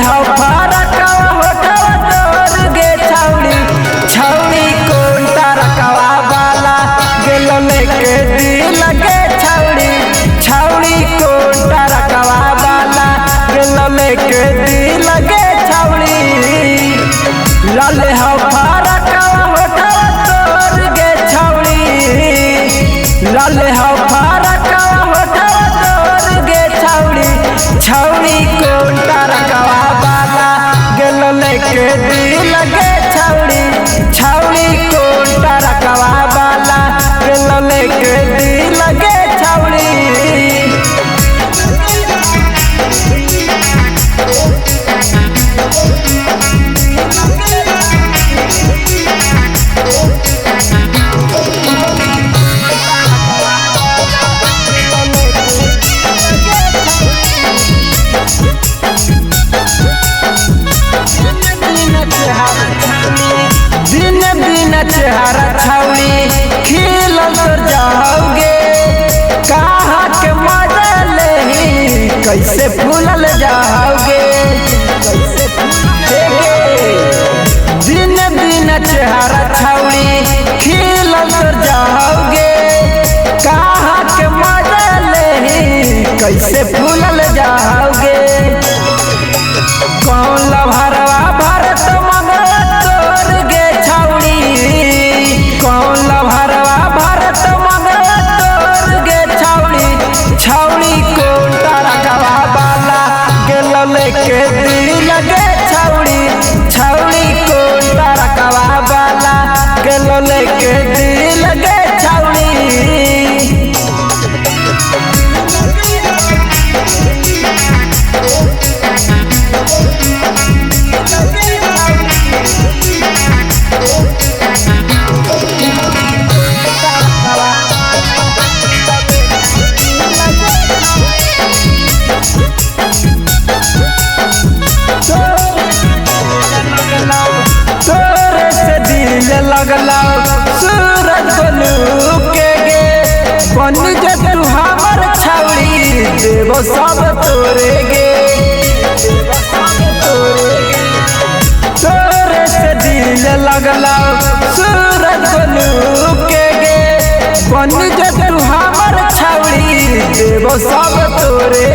हौ फरकवा होठवा तोर गे छौड़ी छौड़ी कोन तरकवा वाला गेलो लेके दिल गे छौड़ी छौड़ी कोन तरकवा वाला गेलो लेके दिल गे छौड़ी लाल हौ फरकवा होठवा तोर गे छौड़ी लाल हौ फरकवा होठवा तोर गे छौड़ी छौड़ी कोन तरकवा वाला गेलो लेके दिल गे छौड़ी छौड़ी कोन तरकवा वाला गेलो लेके दिल गे छौड़ी। दिन दिन चेहरा छौड़ी खिल तोर जाओगे कहाँ के मजा लेही कैसे फूलल जाओगे दिन दिन चेहरा छौड़ी खिल तोर जाओगे कहाँ के मजा लेही कैसे फूलल जाओगे कौन लभरवा भरत मगवा तोर गे छौड़ी कौन लभरवा भरत मगवा तोर गे छौड़ी छौड़ी कोन तरकवा वाला गेलो लेके दिल गे छौड़ी छौड़ी कोन तरकवा वाला गेलो लेके दिल गे छौड़ी। तोरे से दिल लगला सूरज गोलू के गे बन जे तू हमर छौड़ी देवो सब तोरे गे तोरे से दिल लगला सूरज गोलू के गे बन जे तू हमर छौड़ी देवो सब तोरे